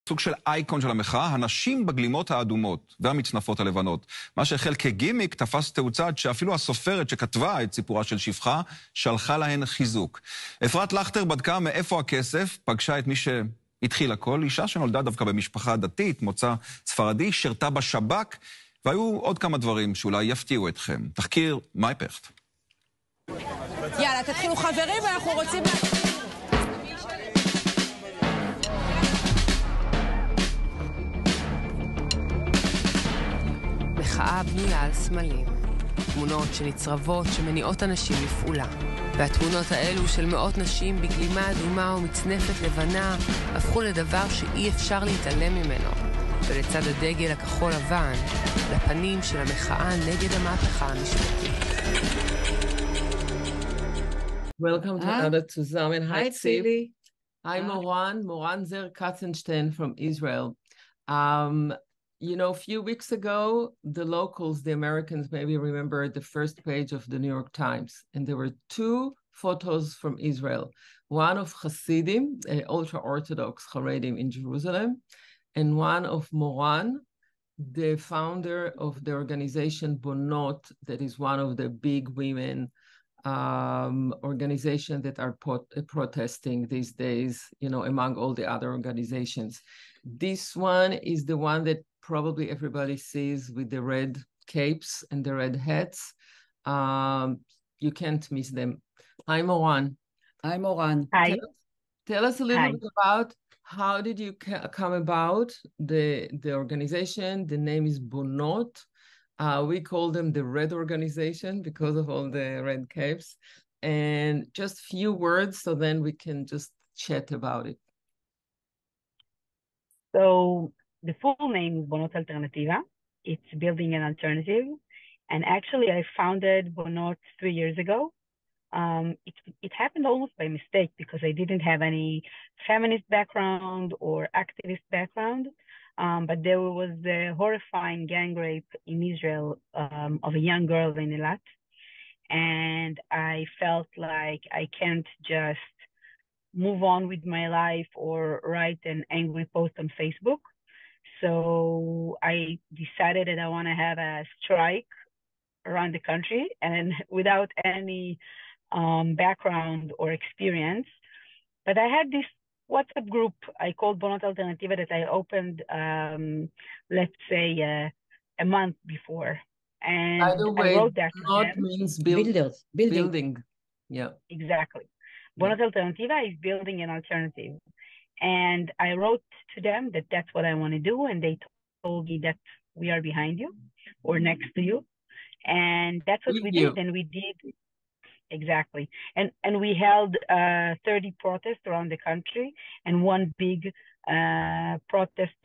סוג של אייקון של המחאה, הנשים בגלימות האדומות והמצנפות הלבנות. מה שהחל כגימיק תפס תאוצה עד שאפילו הסופרת שכתבה את סיפורה של שפחה שלחה להן חיזוק. אפרת לחטר בדקה מאיפה הכסף, פגשה את מי שהתחיל הכל, אישה שנולדה דווקא במשפחה דתית, מוצא ספרדי, שרתה בשב"כ, והיו עוד כמה דברים שאולי יפתיעו אתכם. תחקיר מייפכט. יאללה, תתחילו חברים, ואנחנו רוצים... מחאה בנויה על סמלים. תמונות שנצרבות שמניעות אנשים לפעולה. והתמונות האלו של מאות נשים בגלימה אדומה ומצנפת לבנה הפכו לדבר שאי אפשר להתעלם ממנו. ולצד הדגל הכחול לבן, לפנים של המחאה נגד המהפכה המשפטית. Welcome to another tzuzamen. Hi, Tzili. Hi, Moran Zer Katzenstein from Israel. You know, a few weeks ago, the locals, the Americans, maybe remember the first page of the New York Times, and there were two photos from Israel. One of Hasidim, ultra-Orthodox Haredim in Jerusalem, and one of Moran, the founder of the organization Bonot, that is one of the big women organizations that are protesting these days, you know, among all the other organizations. This one is the one that probably everybody sees with the red capes and the red hats. You can't miss them. Hi, Moran. Hi, Moran. Hi. Tell us a little bit about how did you come about the organization. The name is Bonot. We call them the Red Organization because of all the red capes. And just few words so then we can just chat about it. So the full name is Bonot Alternativa. It's building an alternative. And actually I founded Bonot 3 years ago. It happened almost by mistake because I didn't have any feminist background or activist background. But there was a horrifying gang rape in Israel of a young girl in Eilat. And I felt like I can't just move on with my life or write an angry post on Facebook. So I decided that I want to have a strike around the country and without any background or experience. But I had this WhatsApp group I called Bonot Alternativa that I opened, let's say, a month before. And by the way, I wrote that Bonot means building. Yeah, exactly. Bonot Alternativa is building an alternative. And I wrote to them that that's what I want to do. And they told me that we are behind you or next to you. And that's what we did. And we did. Exactly. And we held 30 protests around the country and one big protest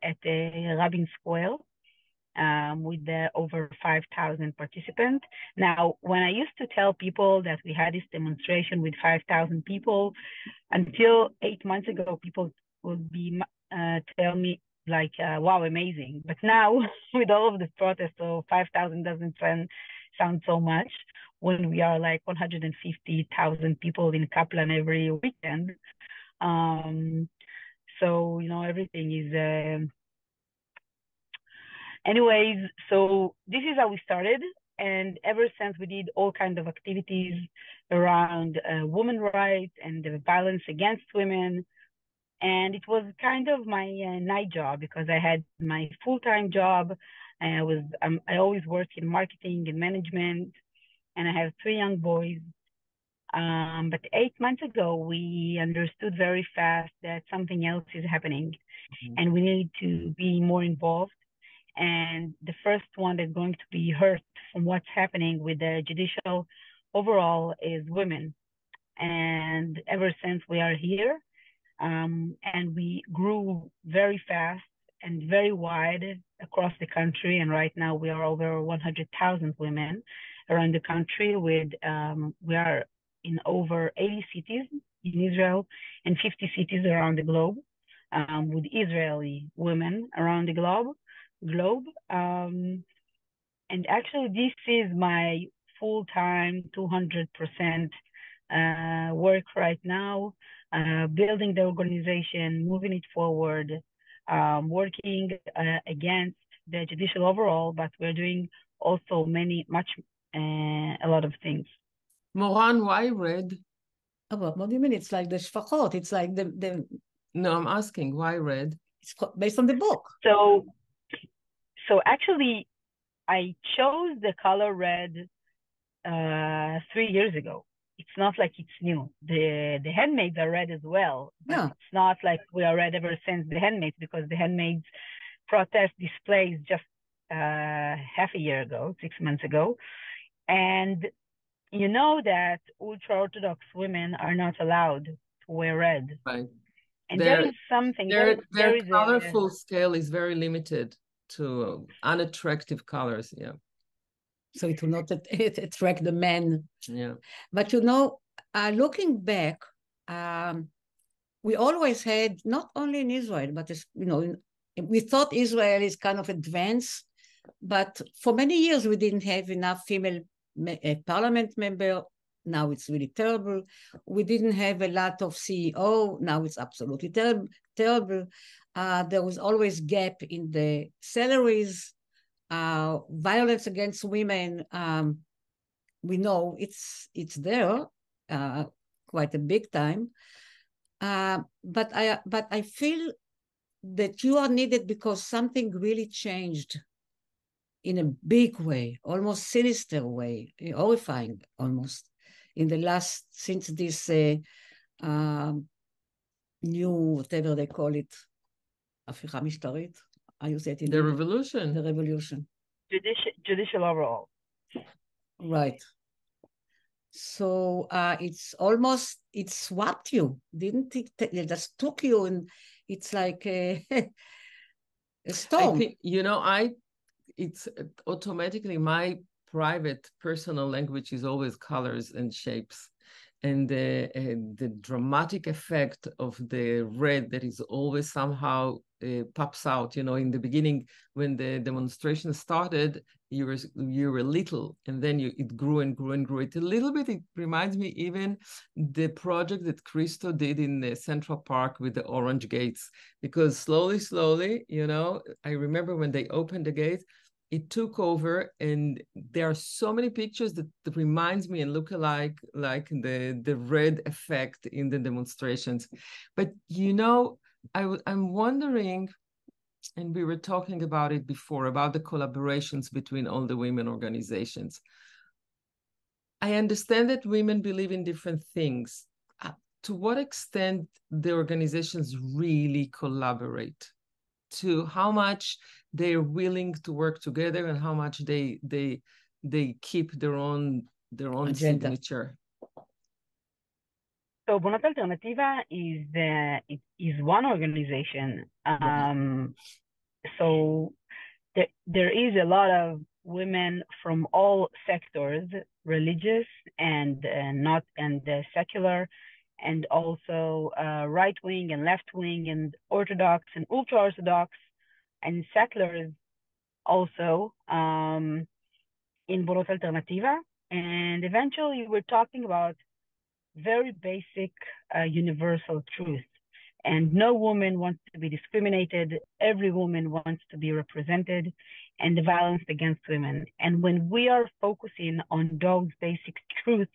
at the Rabin Square with over 5,000 participants. Now, when I used to tell people that we had this demonstration with 5,000 people, until 8 months ago, people would be tell me like, wow, amazing. But now with all of the protests, so 5,000 doesn't sound so much. When we are like 150,000 people in Kaplan every weekend. So, you know, everything is... Anyways, so this is how we started. And ever since we did all kinds of activities around women's rights and the violence against women. And it was kind of my night job because I had my full-time job. I always worked in marketing and management. And I have 3 young boys. But 8 months ago, we understood very fast that something else is happening. And we need to be more involved. And the first one that's going to be hurt from what's happening with the judicial overall is women. And ever since we are here, and we grew very fast and very wide across the country. And right now we are over 100,000 women around the country with, we are in over 80 cities in Israel and 50 cities around the globe, with Israeli women around the globe. And actually this is my full-time 200% work right now, building the organization, moving it forward, working against the judicial overall, but we're doing also a lot of things. Moran, why red? Oh, what do you mean? It's like the shfachot. It's like the. No, I'm asking why red? It's based on the book. So actually, I chose the color red 3 years ago. It's not like it's new. The Handmaids are red as well, but Yeah. It's not like we are red ever since the Handmaids, because the Handmaids protest displays just half a year ago, 6 months ago. And you know that ultra-Orthodox women are not allowed to wear red. Right. And there is something, their there is colorful scale is very limited to unattractive colors, yeah. So it will not attract the men. Yeah. But looking back, we always had, not only in Israel, but we thought Israel is kind of advanced, but for many years we didn't have enough female parliament member. Now it's really terrible. We didn't have a lot of CEO. Now it's absolutely terrible. There was always gap in the salaries. Violence against women, we know it's there quite a big time. But I feel that you are needed because something really changed in a big way, almost sinister way, horrifying almost, in the last, since this new, whatever they call it, הפיכה משטרית. I use it in the revolution. The revolution. Judicial overall. Right. So it swapped you, didn't it? It just took you, and it's like a storm. I think, it's automatically my private personal language is always colors and shapes. And the dramatic effect of the red that is always somehow pops out, in the beginning when the demonstration started, you were little, and then it grew and grew and grew. It a little bit, it reminds me even the project that Christo did in the Central Park with the orange gates, because slowly, I remember when they opened the gate, it took over, and there are so many pictures that reminds me and look alike, like the red effect in the demonstrations. But I'm wondering, and we were talking about it before, about the collaborations between all the women organizations. I understand that women believe in different things. To what extent the organizations really collaborate? To how much they're willing to work together, and how much they keep their own signature. So Bonot Alternativa is one organization. So there is a lot of women from all sectors, religious and not, and secular, and also right wing and left wing, and Orthodox and ultra Orthodox, and settlers also in Bonot Alternativa. And eventually we're talking about very basic universal truth. And no woman wants to be discriminated. Every woman wants to be represented, and the violence against women. And when we are focusing on those basic truths,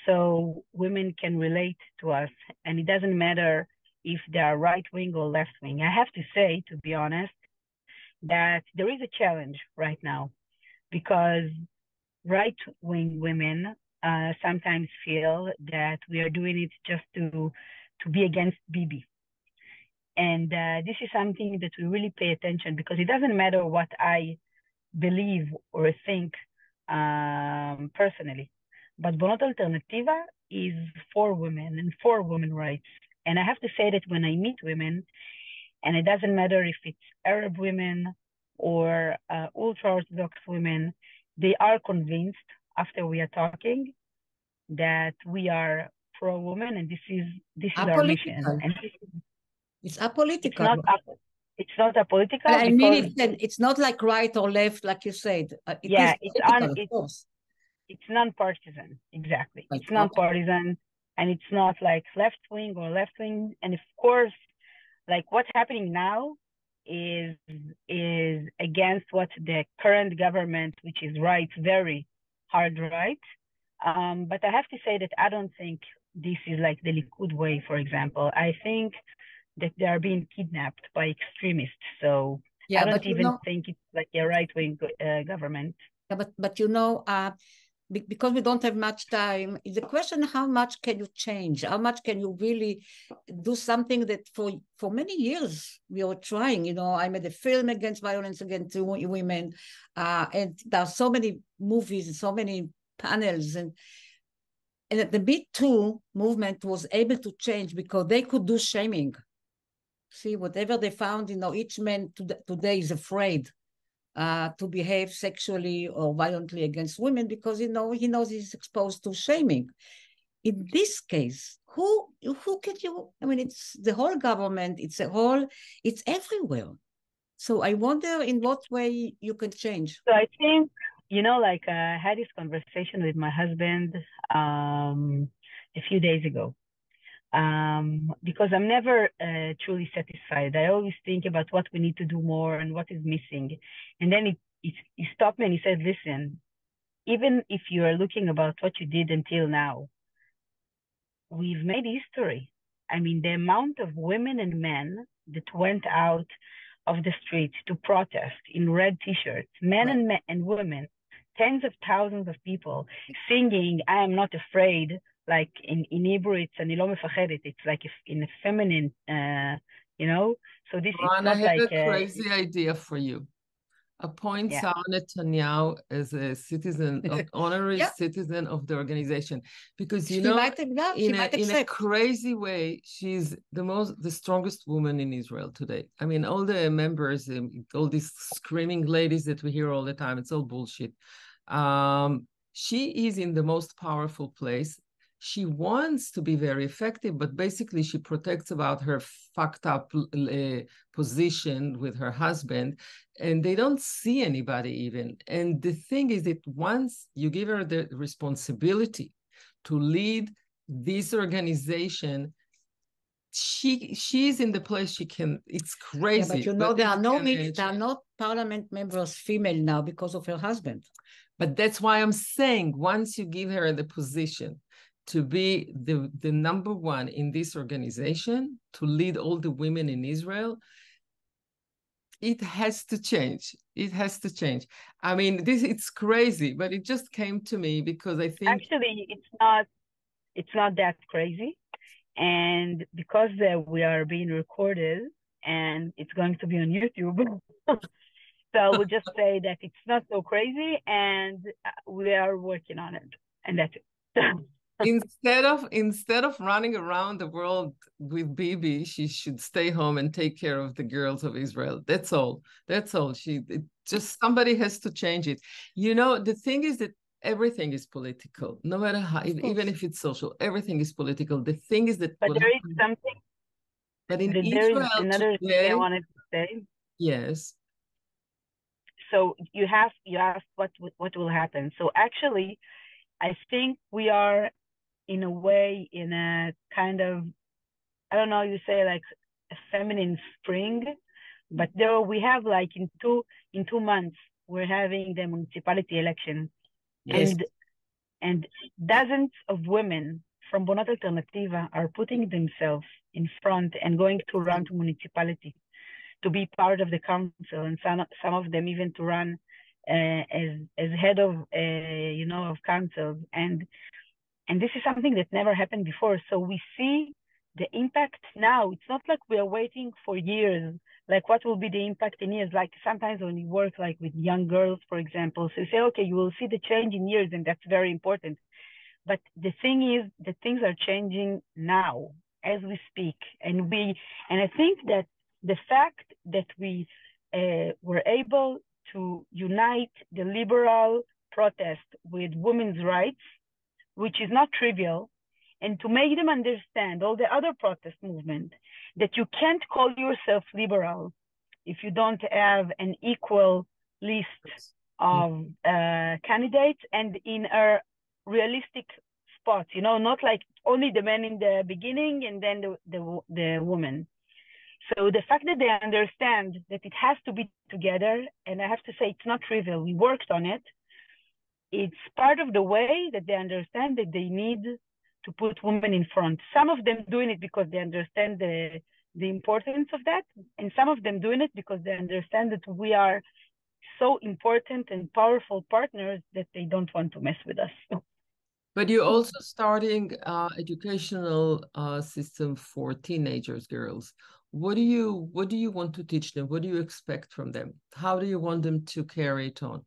so women can relate to us, and it doesn't matter if they are right wing or left wing. I have to say, to be honest, that there is a challenge right now, because right wing women sometimes feel that we are doing it just to be against Bibi. And this is something that we really pay attention, because it doesn't matter what I believe or think personally, but Bonot Alternativa is for women and for women's rights. And I have to say that when I meet women, and it doesn't matter if it's Arab women or ultra-Orthodox women, they are convinced after we are talking that we are pro-woman, and this is our mission. And it's apolitical. It's not apolitical. I mean, it's not like right or left, like you said. It's non-partisan, exactly. Like, it's non-partisan, and it's not like left wing or left wing. And of course, like what's happening now is against what the current government, which is right, very hard right. But I have to say that I don't think this is like the Likud way, for example. I think that they are being kidnapped by extremists. So Yeah, I don't but even think it's like a right-wing government. Yeah, but because we don't have much time, it's a question how much can you change? How much can you really do something that for many years we were trying? I made a film against violence against women, and there are so many movies and so many panels, and the Me Too movement was able to change because they could do shaming. See, whatever they found, each man today is afraid to behave sexually or violently against women because he knows he's exposed to shaming. In this case, who can you? I mean, it's the whole government. It's everywhere. So I wonder in what way you can change. So I think like I had this conversation with my husband a few days ago. Because I'm never truly satisfied. I always think about what we need to do more and what is missing. And then he stopped me and he said, listen, even if you are looking about what you did until now, we've made history. I mean, the amount of women and men that went out of the street to protest in red t-shirts, men and women, tens of thousands of people singing, I am not afraid. Like in Hebrew, it's אני לא מפחדת. It's like in a feminine, So this Ron, it's not I have like a crazy idea for you. Appoint Sarah Netanyahu as a citizen, honorary citizen of the organization, because in a crazy way, she's the strongest woman in Israel today. I mean, all the members, all these screaming ladies that we hear all the time, it's all bullshit. She is in the most powerful place. She wants to be very effective, but basically she protects about her fucked up position with her husband, and they don't see anybody even. And the thing is that once you give her the responsibility to lead this organization, she's in the place she can. It's crazy. Yeah, but there are no parliament members female now because of her husband. But that's why I'm saying once you give her the position to be the number one in this organization, to lead all the women in Israel, it has to change. It has to change. I mean, it's crazy, but it just came to me because I think... Actually, it's not that crazy. And because we are being recorded and it's going to be on YouTube, so I will just say that it's not so crazy and we are working on it. And that's it. Instead of running around the world with Bibi, she should stay home and take care of the girls of Israel. That's all. Just somebody has to change it. The thing is that everything is political, no matter how, even if it's social, everything is political. The thing is that... But there is something... But in Israel there is another today, thing I wanted to say. Yes. So you asked what will happen. So actually, I think we are in a way in a kind of, I don't know, you say like a feminine spring, but there we have like in 2 months we're having the municipality election. Yes. And dozens of women from Bonot Alternativa are putting themselves in front and going to run to municipality to be part of the council, and some of them even to run as head of of council, and this is something that never happened before. So we see the impact now. It's not like we are waiting for years. Like what will be the impact in years? Like sometimes when you work like with young girls, for example, so you say, okay, you will see the change in years, and that's very important. But the thing is that things are changing now as we speak. And I think that the fact that we were able to unite the liberal protest with women's rights, which is not trivial, and to make them understand, all the other protest movement, that you can't call yourself liberal if you don't have an equal list of candidates and in a realistic spot, not like only the men in the beginning and then the woman. So the fact that they understand that it has to be together, and I have to say it's not trivial, we worked on it, it's part of the way that they understand that they need to put women in front. Some of them doing it because they understand the importance of that, and some of them doing it because they understand that we are so important and powerful partners that they don't want to mess with us. But you're also starting educational system for teenagers, girls. What do you want to teach them? What do you expect from them? How do you want them to carry it on?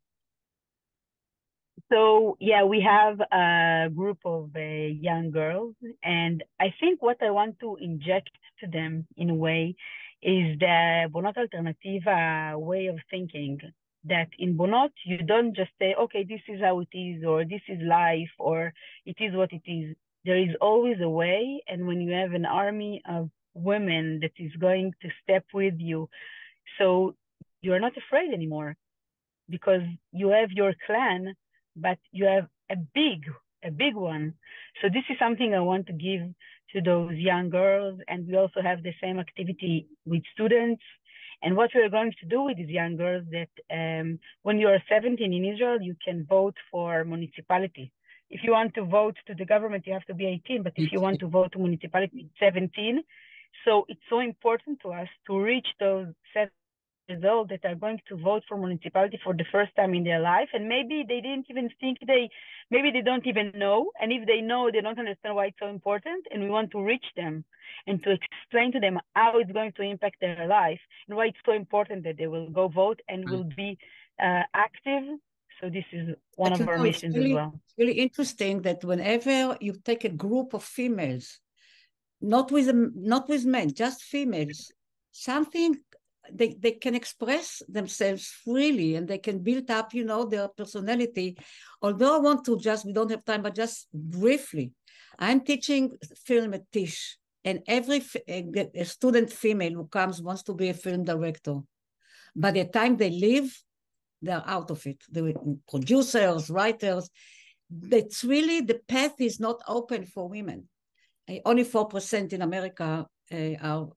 So yeah, we have a group of young girls, and I think what I want to inject to them in a way is the Bonot Alternativa way of thinking. That in Bonot, you don't just say, okay, this is how it is, or this is life, or it is what it is. There is always a way, and when you have an army of women that is going to step with you, so you're not afraid anymore because you have your clan, but you have a big one. So this is something I want to give to those young girls. And we also have the same activity with students. And what we're going to do with these young girls that when you are 17 in Israel, you can vote for municipality. If you want to vote to the government, you have to be 18. But if you want to vote to municipality, 17. So it's so important to us to reach those 17 years old that are going to vote for municipality for the first time in their life, and maybe they didn't even think maybe they don't even know, and if they know, they don't understand why it's so important, and we want to reach them and to explain to them how it's going to impact their life and why it's so important that they will go vote and will be active. So this is one of our missions as well. It's really interesting that whenever you take a group of females, not with men, just females, something they can express themselves freely and they can build up, their personality. Although I want to we don't have time, but just briefly, I'm teaching film at Tisch, and every a student female who comes wants to be a film director. By the time they leave, they're out of it. The producers, writers, it's really, the path is not open for women. Only 4% in America are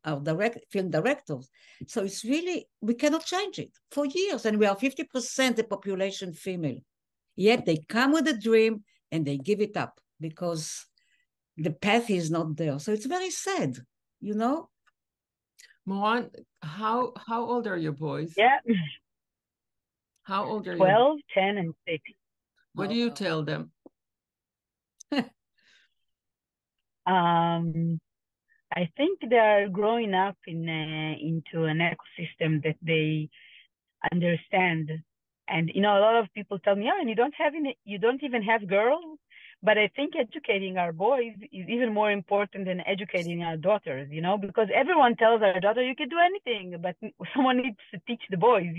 film directors. So it's really, we cannot change it for years. And we are 50% the population female. Yet they come with a dream and they give it up because the path is not there. So it's very sad, Moran, how old are your boys? Yeah. How old are 12, 10, and 6. What do you tell them? I think they're growing up into an ecosystem that they understand. And a lot of people tell me, and you don't even have girls. But I think educating our boys is even more important than educating our daughters, because everyone tells our daughter you can do anything, but someone needs to teach the boys,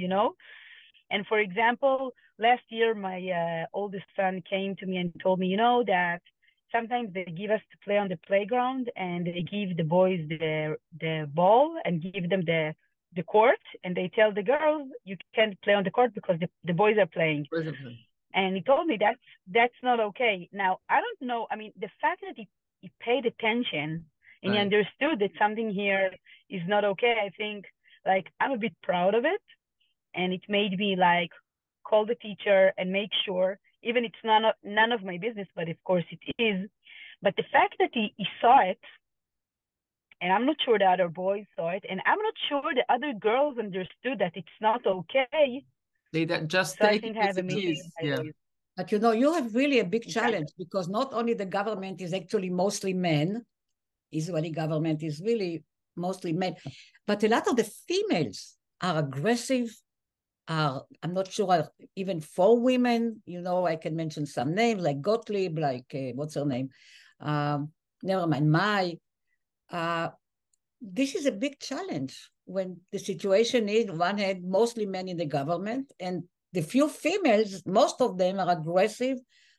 And for example, last year my oldest son came to me and told me, that sometimes they give us to play on the playground and they give the boys the ball and give them the court, and they tell the girls you can't play on the court because the boys are playing. And he told me that's not okay. Now, I don't know. I mean, the fact that he paid attention and he understood that something here is not okay, I think, I'm a bit proud of it. And it made me call the teacher and make sure, even it's none of my business, but of course it is. But the fact that he saw it, and I'm not sure the other boys saw it, and I'm not sure the other girls understood that it's not okay. They just so take I think it I have as a it is. Yeah. But you have really a big challenge because not only the government is actually mostly men, Israeli government is really mostly men, but a lot of the females are aggressive. I'm not sure even for women, I can mention some names like Gottlieb, what's her name? Never mind, Mai. This is a big challenge when the situation is one had mostly men in the government and the few females, most of them are aggressive,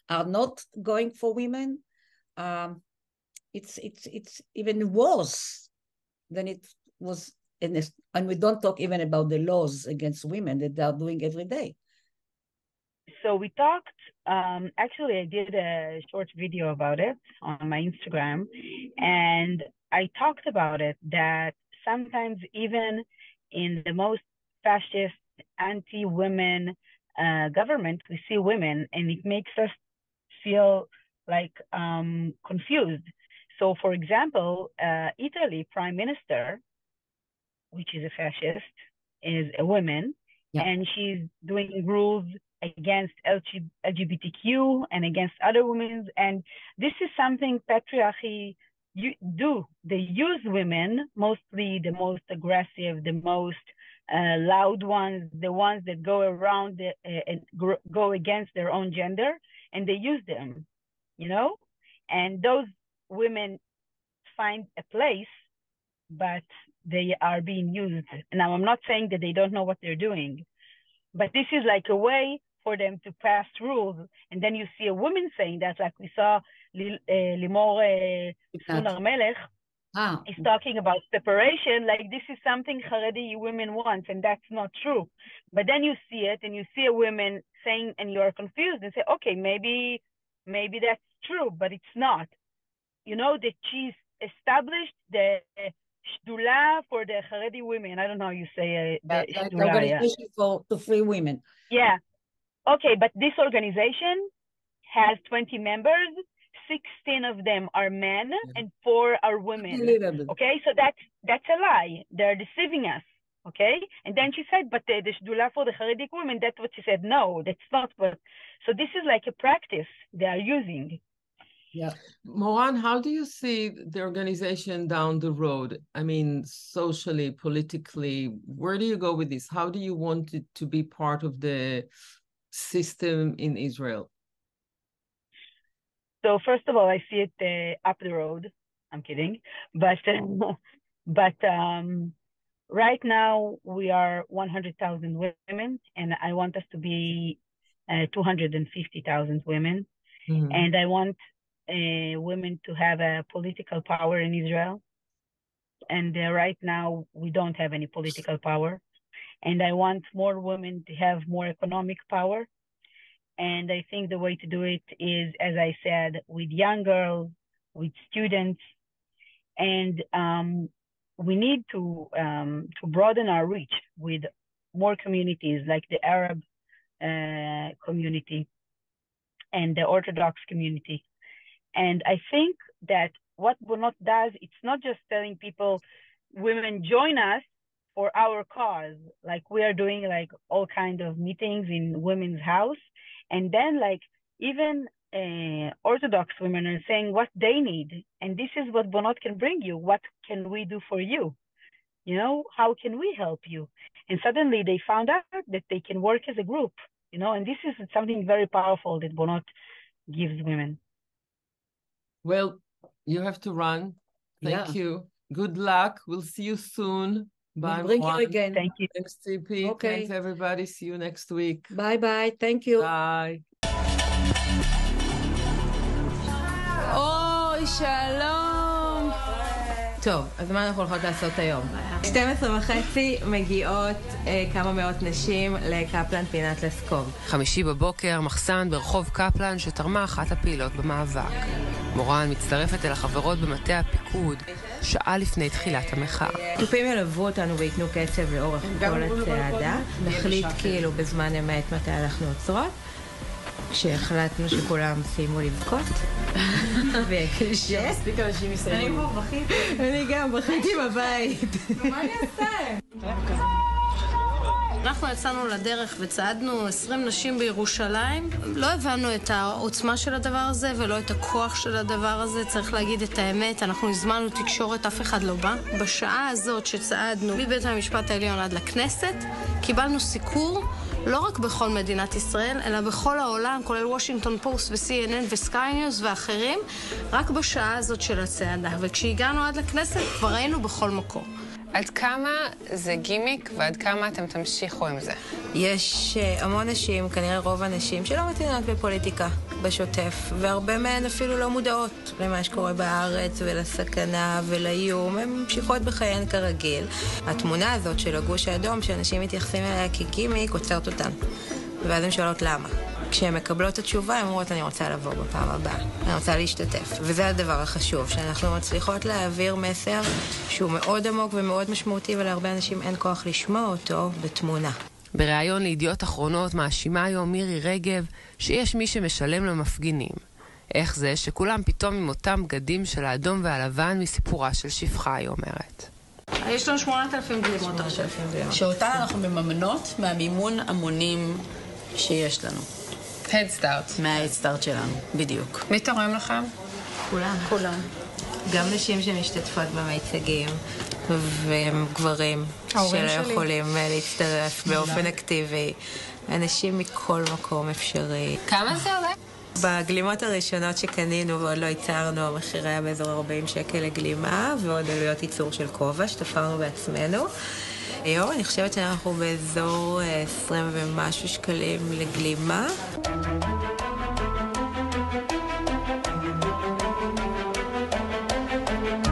are not going for women. It's even worse than it was. And we don't talk even about the laws against women that they are doing every day. So we talked, actually I did a short video about it on my Instagram, and I talked about it, that sometimes even in the most fascist, anti-women government, we see women, and it makes us feel like confused. So, for example, Italy Prime Minister, which is a fascist, is a woman, and she's doing rules against LGBTQ and against other women. And this is something patriarchy do. They use women, mostly the most aggressive, the most loud ones, the ones that go around and go against their own gender, and they use them, you know? And those women find a place, but they are being used. Now, I'm not saying that they don't know what they're doing, but this is like a way for them to pass rules. And then you see a woman saying that, like we saw Limor Sunar-Melech is talking about separation, like this is something Haredi women want, and that's not true. But then you see it, and you see a woman saying, and you are confused, and say, okay, maybe that's true, but it's not. You know, that she's established the Shdula for the Haredi women. I don't know how you say the Shdula. Organization for free women. Yeah. Okay, but this organization has 20 members. 16 of them are men and 4 are women. Okay, so that's a lie. They're deceiving us. Okay, and then she said, but the Shdula for the Haredi women, that's what she said. No, that's not what. So this is like a practice they are using. Yeah. Moran, how do you see the organization down the road? I mean, socially, politically, where do you go with this? How do you want it to be part of the system in Israel? So first of all, I see it up the road. I'm kidding. But right now we are 100,000 women, and I want us to be 250,000 women. Mm-hmm. And I want women to have a political power in Israel. And right now we don't have any political power. And I want more women to have more economic power. And I think the way to do it is, as I said, with young girls, with students, and we need to broaden our reach with more communities like the Arab community and the Orthodox community. And I think that what Bonot does, it's not just telling people, women join us for our cause. Like we are doing like all kinds of meetings in women's house. And then like even Orthodox women are saying what they need. And this is what Bonot can bring you. What can we do for you? You know, how can we help you? And suddenly they found out that they can work as a group, you know, and this is something very powerful that Bonot gives women. Well, you have to run. Thank you. Good luck. We'll see you soon. Bye. We'll bring you again. Thank you. Thanks, Tzipi. Okay. Thanks, everybody. See you next week. Bye-bye. Thank you. Bye. אוי, שלום. טוב, אז מה אנחנו הולכות לעשות היום? 12:30 מגיעות כמה מאות נשים לקפלן פינת לסקוב. 5 בבוקר, מחסן ברחוב קפלן שתרמה אחת הפעילות במאבק. מורן מצטרפת אל החברות במטה הפיקוד שעה לפני תחילת המחאה. תופים ילוו אותנו ויתנו קצב לאורך כל הצעדה. נחליט כאילו בזמן אמת מתי אנחנו עוצרות. כשהחלטנו שכולם סיימו לבכות וקשה. מספיק אנשים ישראלים. אני פה בכיתי. אני גם בכיתי בבית. מה אני אעשה? אנחנו יצאנו לדרך וצעדנו 20 נשים בירושלים. לא הבנו את העוצמה של הדבר הזה ולא את הכוח של הדבר הזה. צריך להגיד את האמת, אנחנו הזמנו תקשורת, אף אחד לא בא. בשעה הזאת שצעדנו מבית המשפט העליון עד לכנסת, קיבלנו סיקור לא רק בכל מדינת ישראל, אלא בכל העולם, כולל וושינגטון פוסט ו-CNN וסקיי ניוז ואחרים, רק בשעה הזאת של הצעדה. וכשהגענו עד לכנסת, כבר ראינו בכל מקום. עד כמה זה גימיק ועד כמה אתם תמשיכו עם זה? יש המון נשים, כנראה רוב הנשים, שלא מתעניינות בפוליטיקה בשוטף, והרבה מהן אפילו לא מודעות למה שקורה בארץ ולסכנה ולאיום. הן ממשיכות בחייהן כרגיל. התמונה הזאת של הגוש האדום, שאנשים מתייחסים אליה כגימיק, עוצרת אותן. ואז הן שואלות למה. כשהן מקבלות את התשובה, הן אומרות, אני רוצה לבוא בפעם הבאה, אני רוצה להשתתף. וזה הדבר החשוב, שאנחנו מצליחות להעביר מסר שהוא מאוד עמוק ומאוד משמעותי, ולהרבה אנשים אין כוח לשמוע אותו בתמונה. בריאיון לידיעות אחרונות מאשימה היום מירי רגב שיש מי שמשלם למפגינים. איך זה שכולם פתאום עם אותם בגדים של האדום והלבן מסיפורה של שפחה, היא אומרת. יש לנו 8,000 גלימות עכשיו, שאותן אנחנו מממנות מהמימון המונים שיש לנו. Head Start. מה-Head Start שלנו, בדיוק. מי תורם לכם? כולם. גם נשים שמשתתפות במיצגים, והם גברים שלא יכולים להצטרף באופן אקטיבי. אנשים מכל מקום אפשרי. כמה זה עולה? בגלימות הראשונות שקנינו ועוד לא ייצרנו, המחיר היה באזור 40 שקל לגלימה, ועוד עלויות ייצור של כובע שתפרנו בעצמנו. היום אני חושבת שאנחנו באזור 20 ומשהו שקלים לגלימה.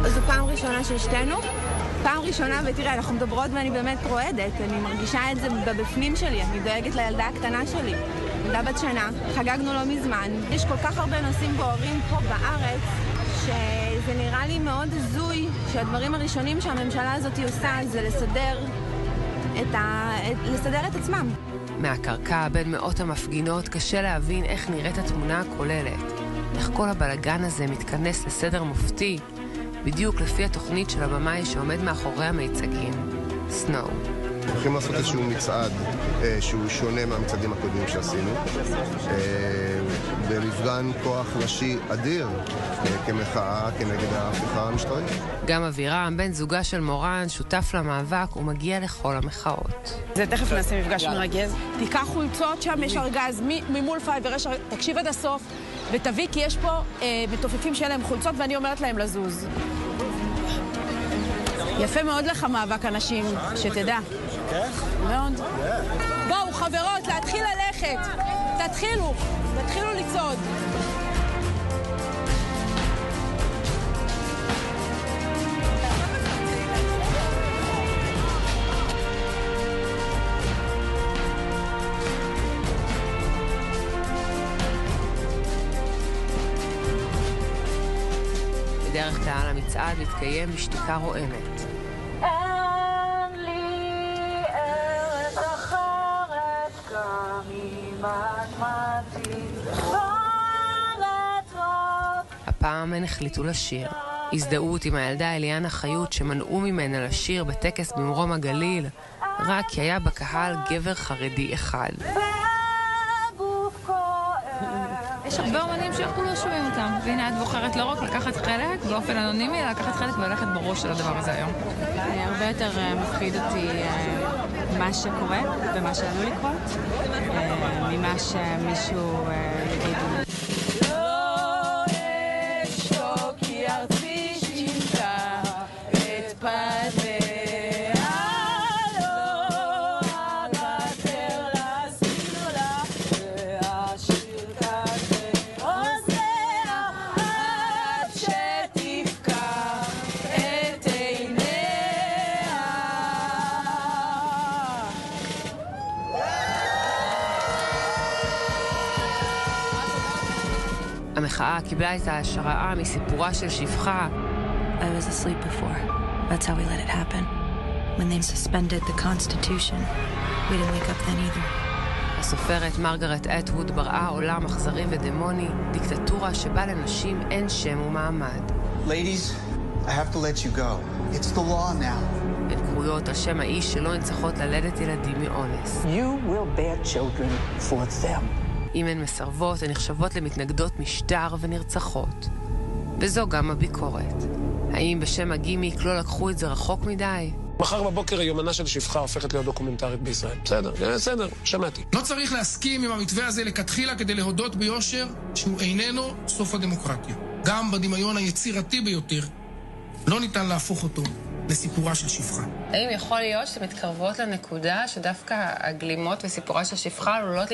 זו פעם ראשונה ששתנו. פעם ראשונה, ותראה, אנחנו מדברות ואני באמת רועדת. אני מרגישה את זה בבפנים שלי. אני דואגת לילדה הקטנה שלי. ילדה בת שנה, חגגנו לא מזמן. יש כל כך הרבה נושאים בוערים פה בארץ, שזה נראה לי מאוד הזוי, שהדברים הראשונים שהממשלה הזאת עושה זה לסדר את עצמם. מהקרקע בין מאות המפגינות קשה להבין איך נראית התמונה הכוללת. איך כל הבלגן הזה מתכנס לסדר מופתי, בדיוק לפי התוכנית של הבמאי שעומד מאחורי המיצגים, סנואו. הולכים לעשות איזשהו מצעד שהוא שונה מהמצעדים הקודמים שעשינו, במפגן כוח נשי אדיר כמחאה כנגד ההפיכה המשטרית. גם אבירם, בן זוגה של מורן, שותף למאבק ומגיע לכל המחאות. זה תכף נעשה מפגש מרגז. תיקח חולצות, שם יש ארגז ממול פייבר, תקשיב עד הסוף ותביא, כי יש פה מתופפים שאלה הם חולצות ואני אומרת להם לזוז. יפה מאוד לך מאבק אנשים, שתדע. כן? מאוד. בואו, חברות, להתחיל ללכת. תתחילו לצעוד. בדרך כלל המצעד מתקיים בשתיקה רועמת. הפעם הן החליטו לשיר. הזדהות עם הילדה אליאנה חיות שמנעו ממנה לשיר בטקס במרום הגליל, רק כי היה בקהל גבר חרדי אחד. יש הרבה אומנים שאנחנו לא שומעים אותם, והנה את בוחרת לא רק לקחת חלק באופן אנונימי, אלא לקחת חלק וללכת בראש של הדבר הזה היום. הרבה יותר מפחיד אותי מה שקורה ומה שעלול לקרות, ממה שמישהו יגיד. לא אשתוק כי ארצי שינתה את פניה. המחאה קיבלה את ההשראה מסיפורה של שפחה. I was asleep before. That's how we let it happen. When they suspended the Constitution, we didn't wake up then either. הסופרת מרגרט אטווד בראה עולם אכזרי ודמוני, דיקטטורה שבה לנשים אין שם ומעמד. Ladies, I have to let you go. It's the law now. הן קרויות על שם האיש שלא הן צריכות ללדת ילדים מאונס. You will bear children for them. אם הן מסרבות, הן נחשבות למתנגדות משטר ונרצחות. וזו גם הביקורת. האם בשם הגימיק לא לקחו את זה רחוק מדי? מחר בבוקר היומנה של שפחה הופכת להיות דוקומנטרית בישראל. בסדר, שמעתי. לא צריך להסכים עם המתווה הזה לכתחילה כדי להודות ביושר שהוא איננו סוף הדמוקרטיה. גם בדמיון היצירתי ביותר לא ניתן להפוך אותו לסיפורה של שפחה. האם יכול להיות שאתם מתקרבות לנקודה שדווקא הגלימות וסיפורה של שפחה עלולות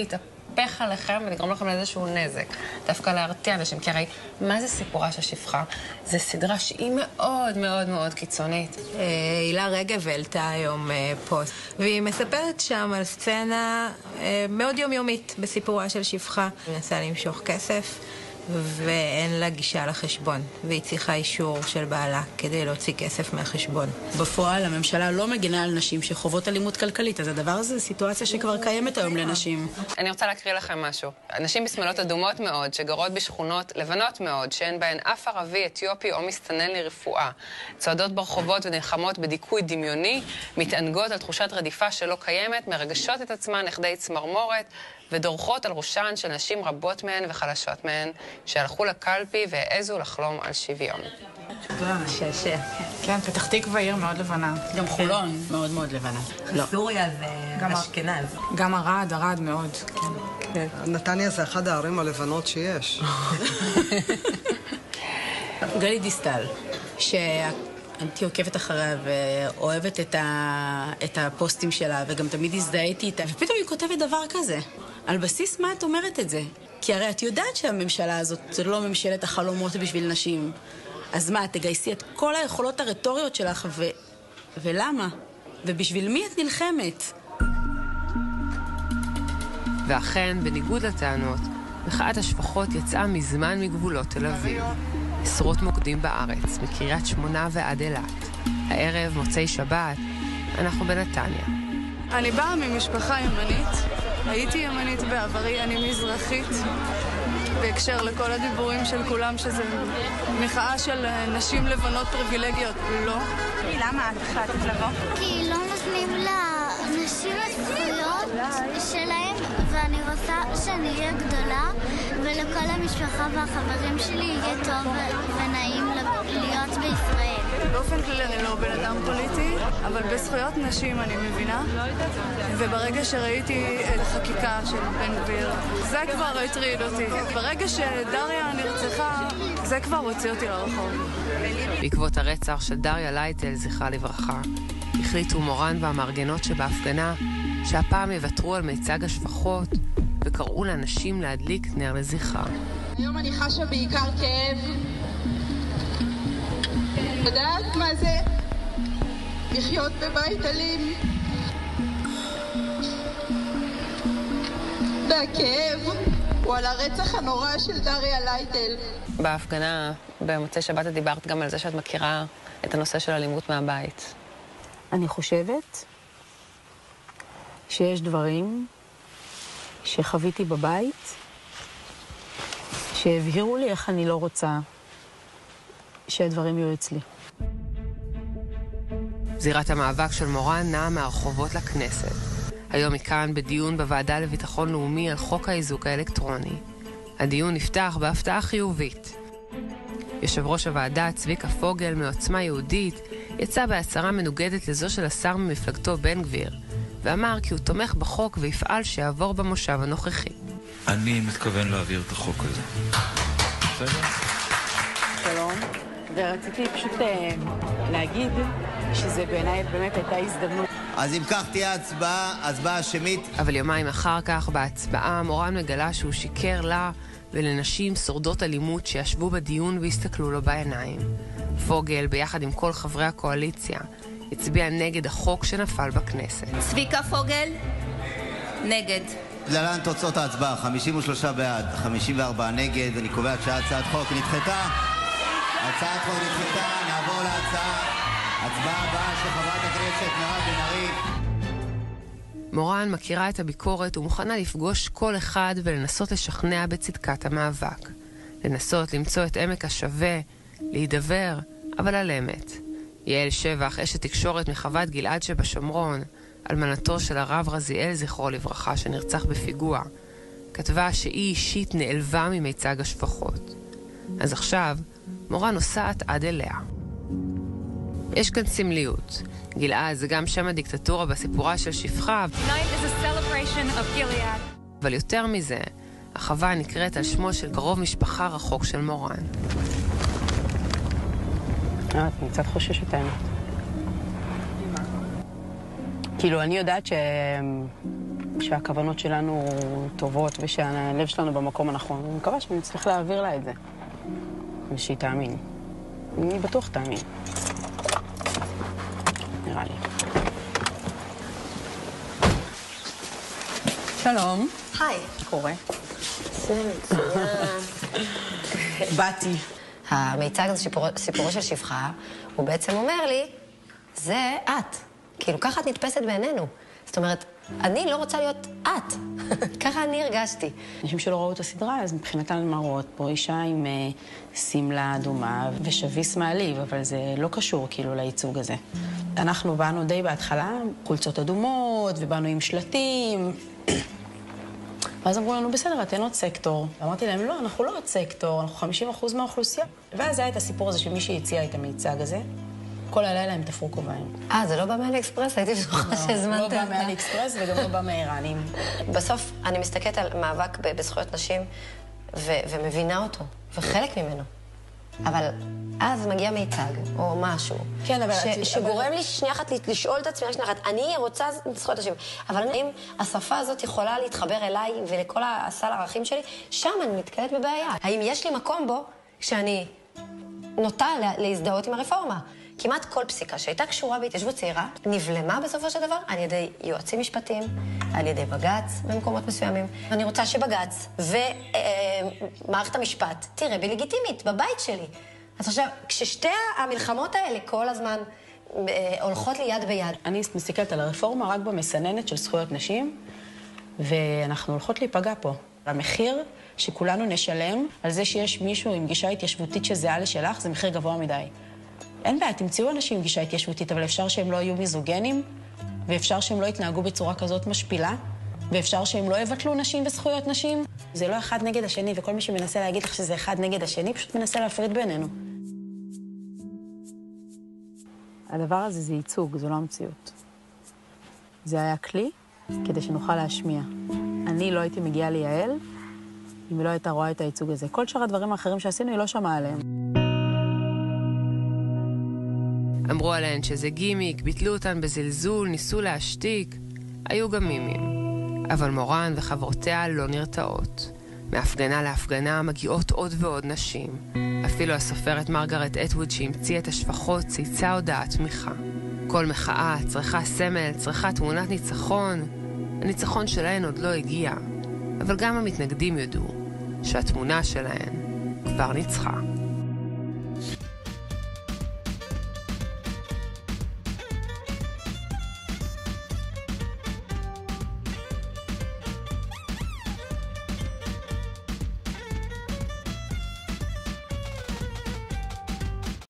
להתהפך עליכם ולגרום לכם לאיזשהו נזק. דווקא להרתיע אנשים, כי הרי מה זה סיפורה של שפחה? זה סדרה שהיא מאוד מאוד מאוד קיצונית. הילה רגב העלתה היום פוסט, והיא מספרת שם על סצנה מאוד יומיומית בסיפורה של שפחה. היא מנסה למשוך כסף, ואין לה גישה לחשבון, והיא צריכה אישור של בעלה כדי להוציא כסף מהחשבון. בפועל, הממשלה לא מגינה על נשים שחוות אלימות כלכלית, אז הדבר הזה זה סיטואציה שכבר קיימת היום לנשים. אני רוצה להקריא לכם משהו. נשים בשמלות אדומות מאוד, שגרות בשכונות לבנות מאוד, שאין בהן אף ערבי, אתיופי או מסתנן לרפואה. צועדות ברחובות ונלחמות בדיכוי דמיוני, מתענגות על תחושת רדיפה שלא קיימת, מרגשות את עצמן לכדי צמרמורת, ודורכות על ראשן של נשים רבות מהן וחלשות מהן, שהלכו לקלפי והעזו לחלום על שוויון. שעשע. כן, פתח תקווה עיר מאוד לבנה. גם חולון מאוד מאוד לבנה. סוריה זה אשכנז. גם ערד מאוד. נתניה זה אחד הערים הלבנות שיש. גלית דיסטל, הייתי עוקבת אחריה ואוהבת את הפוסטים שלה, וגם תמיד הזדהיתי איתה, ופתאום היא כותבת דבר כזה. על בסיס מה את אומרת את זה? כי הרי את יודעת שהממשלה הזאת זה לא ממשלת החלומות בשביל נשים. אז מה, תגייסי את כל היכולות הרטוריות שלך, ולמה? ובשביל מי את נלחמת? ואכן, בניגוד לטענות, מחאת השפחות יצאה מזמן מגבולות תל אביב. עשרות מוקדים בארץ, מקריית שמונה ועד אילת. הערב, מוצאי שבת, אנחנו בנתניה. אני באה ממשפחה ימנית. הייתי ימנית בעברי, אני מזרחית. בהקשר לכל הדיבורים של כולם שזה מחאה של נשים לבנות פריבילגיות, לא. למה את החלטת לבוא? כי לא נותנים לנשים הזכויות שלהם, ואני רוצה שאני אהיה גדולה, ולכל המשפחה והחברים שלי יהיה טוב ונעים להיות בישראל. באופן כללי אני לא בן אדם פוליטי, אבל בזכויות נשים אני מבינה, וברגע שראיתי את החקיקה של בן גביר, זה כבר הטריד אותי. ברגע שדריה נרצחה, זה כבר הוציא אותי לרחוב. בעקבות הרצח של דריה לייטל, זכרה לברכה, החליטו מורן והמארגנות שבהפגנה שהפעם יוותרו על מיצג השפחות וקראו לאנשים להדליק נר לזכרה. היום אני חשה בעיקר כאב. יודעת מה זה לחיות בבית אלים? והכאב הוא על הרצח הנורא של דריה לייטל. בהפגנה, במוצאי שבת את דיברת גם על זה שאת מכירה את הנושא של אלימות מהבית. אני חושבת שיש דברים שחוויתי בבית, שהבהירו לי איך אני לא רוצה שהדברים יהיו אצלי. זירת המאבק של מורן נעה מהרחובות לכנסת. היום היא כאן בדיון בוועדה לביטחון לאומי על חוק האיזוק האלקטרוני. הדיון נפתח בהפתעה חיובית. יושב ראש הוועדה צביקה פוגל מעוצמה יהודית יצא בהצהרה מנוגדת לזו של השר ממפלגתו בן גביר, ואמר כי הוא תומך בחוק ויפעל שיעבור במושב הנוכחי. אני מתכוון להעביר את החוק הזה. בסדר? שלום, ורציתי פשוט להגיד שזה בעיניי באמת הייתה הזדמנות. אז אם כך תהיה הצבעה שמית. אבל יומיים אחר כך בהצבעה מורן מגלה שהוא שיקר לה ולנשים שורדות אלימות שישבו בדיון והסתכלו לו בעיניים. פוגל, ביחד עם כל חברי הקואליציה, הצביע נגד החוק שנפל בכנסת. צביקה פוגל, נגד. להלן תוצאות ההצבעה, 53 בעד, 54 נגד. אני קובע שהצעת חוק נדחתה. הצעת חוק נדחתה, נעבור להצעה. הצבעה הבאה של חברת הכנסת מירב בן ארי. מורן מכירה את הביקורת ומוכנה לפגוש כל אחד ולנסות לשכנע בצדקת המאבק. לנסות למצוא את עמק השווה, להידבר, אבל על אמת. יעל שבח, אשת תקשורת מחוות גלעד שבשומרון, אלמנתו של הרב רזיאל זכרו לברכה שנרצח בפיגוע, כתבה שהיא אישית נעלבה ממיצג השפחות. אז עכשיו, מורן נוסעת עד אליה. יש כאן סמליות. גלעד זה גם שם הדיקטטורה בסיפורה של שפחה. אבל יותר מזה, החווה נקראת על שמו של קרוב משפחה רחוק של מורן. את קצת חוששת האמת. כאילו, אני יודעת שהכוונות שלנו טובות ושהלב שלנו במקום הנכון. אני מקווה שאני אצליח להעביר לה את זה. ושהיא תאמין. אני בטוח תאמין. נראה לי. שלום. היי. מה קורה? באתי. המיצג הזה, סיפורו של שפחה, הוא בעצם אומר לי, זה את. כאילו, ככה את נתפסת בעינינו. זאת אומרת, אני לא רוצה להיות את. ככה אני הרגשתי. אנשים שלא ראו את הסדרה, אז מבחינתן מראות פה אישה עם סמלה אדומה ושביס מעליב, אבל זה לא קשור כאילו לייצוג הזה. אנחנו באנו די בהתחלה, חולצות אדומות, ובאנו עם שלטים. ואז אמרו לנו, בסדר, אתן עוד סקטור. ואמרתי להם, לא, אנחנו לא עוד סקטור, אנחנו 50% מהאוכלוסייה. ואז היה את הסיפור הזה שמישהי הציעה את המיצג הזה. כל הלילה הם תפרו כובעים. זה לא בא מאלי אקספרס? הייתי בטוחה שהזמנת. לא בא מאלי אקספרס וגם לא בא מאיראנים. בסוף אני מסתכלת על מאבק בזכויות נשים ומבינה אותו, וחלק ממנו. אבל אז מגיע מיצג או משהו, שגורם לי שנייה אחת לשאול את עצמי, שנייה אחת, אני רוצה זכויות נשים, אבל האם השפה הזאת יכולה להתחבר אליי ולכל הסל הערכים שלי, שם אני מתקלת בבעיה. האם יש לי מקום בו כשאני נוטה להזדהות עם הרפורמה? כמעט כל פסיקה שהייתה קשורה בהתיישבות צעירה נבלמה בסופו של דבר על ידי יועצים משפטיים, על ידי בג"ץ במקומות מסוימים. אני רוצה שבג"ץ ומערכת המשפט תראה בי לגיטימית בבית שלי. אז עכשיו, כששתי המלחמות האלה כל הזמן הולכות לי יד ביד. אני מסתכלת על הרפורמה רק במסננת של זכויות נשים, ואנחנו הולכות להיפגע פה. המחיר שכולנו נשלם על זה שיש מישהו עם גישה התיישבותית שזהה לשלך, זה מחיר גבוה מדי. אין בעיה, תמצאו אנשים עם גישה התיישבותית, אבל אפשר שהם לא יהיו מיזוגנים, ואפשר שהם לא יתנהגו בצורה כזאת משפילה, ואפשר שהם לא יבטלו נשים וזכויות נשים. זה לא אחד נגד השני, וכל מי שמנסה להגיד לך שזה אחד נגד השני, פשוט מנסה להפריד בינינו. הדבר הזה זה ייצוג, זו לא המציאות. זה היה כלי כדי שנוכל להשמיע. אני לא הייתי מגיעה ליעל, אם היא לא הייתה רואה את הייצוג הזה. כל שאר הדברים האחרים שעשינו, היא לא שמעה עליהם. אמרו עליהן שזה גימיק, ביטלו אותן בזלזול, ניסו להשתיק. היו גם מימים. אבל מורן וחברותיה לא נרתעות. מהפגנה להפגנה מגיעות עוד ועוד נשים. אפילו הסופרת מרגרט אטווד שהמציאה את השפחות צייצה הודעת תמיכה. כל מחאה צריכה סמל, צריכה תמונת ניצחון. הניצחון שלהן עוד לא הגיע. אבל גם המתנגדים ידעו שהתמונה שלהן כבר ניצחה.